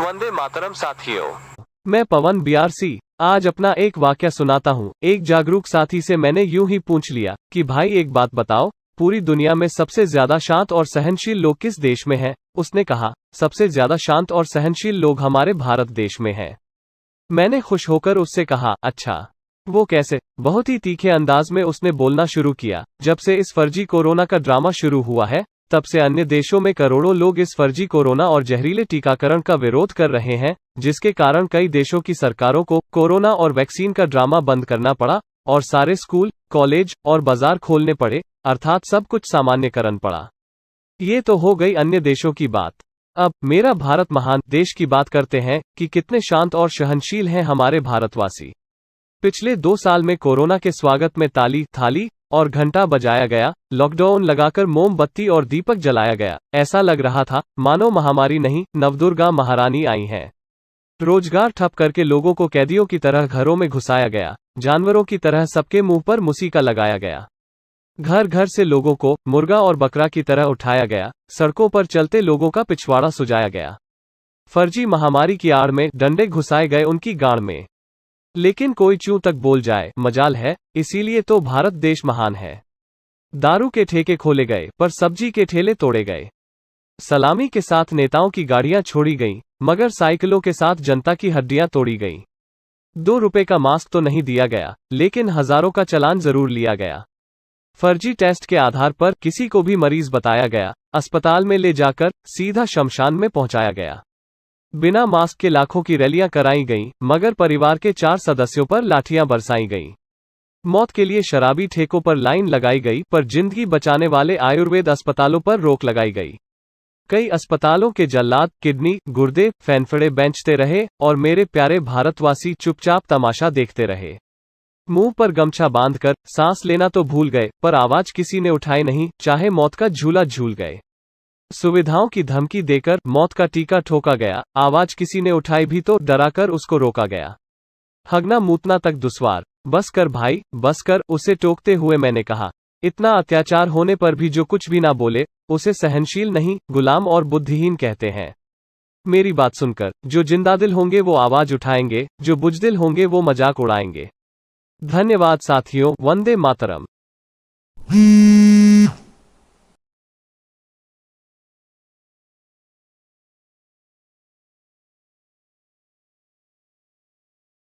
वंदे मातरम साथियों। मैं पवन BRC आज अपना एक वाकया सुनाता हूँ। एक जागरूक साथी से मैंने यूं ही पूछ लिया कि भाई एक बात बताओ, पूरी दुनिया में सबसे ज्यादा शांत और सहनशील लोग किस देश में हैं? उसने कहा, सबसे ज्यादा शांत और सहनशील लोग हमारे भारत देश में हैं। मैंने खुश होकर उससे कहा, अच्छा वो कैसे? बहुत ही तीखे अंदाज में उसने बोलना शुरू किया, जब से इस फर्जी कोरोना का ड्रामा शुरू हुआ है, तब से अन्य देशों में करोड़ों लोग इस फर्जी कोरोना और जहरीले टीकाकरण का विरोध कर रहे हैं, जिसके कारण कई देशों की सरकारों को कोरोना और वैक्सीन का ड्रामा बंद करना पड़ा और सारे स्कूल, कॉलेज और बाजार खोलने पड़े, अर्थात सब कुछ सामान्यकरण पड़ा। ये तो हो गई अन्य देशों की बात। अब मेरा भारत महान देश की बात करते हैं कि कितने शांत और सहनशील हैं हमारे भारतवासी। पिछले 2 साल में कोरोना के स्वागत में ताली, थाली और घंटा बजाया गया, लॉकडाउन लगाकर मोमबत्ती और दीपक जलाया गया। ऐसा लग रहा था मानो महामारी नहीं, नवदुर्गा महारानी आई हैं। रोजगार ठप करके लोगों को कैदियों की तरह घरों में घुसाया गया, जानवरों की तरह सबके मुंह पर मुसीका लगाया गया। घर घर से लोगों को मुर्गा और बकरा की तरह उठाया गया, सड़कों पर चलते लोगों का पिछवाड़ा सुझाया गया। फर्जी महामारी की आड़ में डंडे घुसाए गए उनकी गांड में। लेकिन कोई चूं तक बोल जाए, मजाल है, इसीलिए तो भारत देश महान है। दारू के ठेके खोले गए, पर सब्जी के ठेले तोड़े गए। सलामी के साथ नेताओं की गाड़ियां छोड़ी गईं, मगर साइकिलों के साथ जनता की हड्डियां तोड़ी गईं। 2 रुपए का मास्क तो नहीं दिया गया, लेकिन हजारों का चालान जरूर लिया गया। फर्जी टेस्ट के आधार पर किसी को भी मरीज बताया गया, अस्पताल में ले जाकर सीधा शमशान में पहुंचाया गया। बिना मास्क के लाखों की रैलियां कराई गईं, मगर परिवार के 4 सदस्यों पर लाठियां बरसाई गईं। मौत के लिए शराबी ठेकों पर लाइन लगाई गई, पर जिंदगी बचाने वाले आयुर्वेद अस्पतालों पर रोक लगाई गई। कई अस्पतालों के जल्लाद किडनी, गुर्दे, फेफड़े बेचते रहे और मेरे प्यारे भारतवासी चुपचाप तमाशा देखते रहे। मुंह पर गमछा बांधकर सांस लेना तो भूल गए, पर आवाज किसी ने उठाई नहीं, चाहे मौत का झूला झूल गए। सुविधाओं की धमकी देकर मौत का टीका ठोका गया, आवाज किसी ने उठाई भी तो डराकर उसको रोका गया। हगना मूतना तक दुश्वार, बस कर भाई, बस कर, उसे टोकते हुए मैंने कहा। इतना अत्याचार होने पर भी जो कुछ भी ना बोले, उसे सहनशील नहीं, गुलाम और बुद्धिहीन कहते हैं। मेरी बात सुनकर जो जिंदादिल होंगे वो आवाज उठाएंगे, जो बुजदिल होंगे वो मजाक उड़ाएंगे। धन्यवाद साथियों, वंदे मातरम।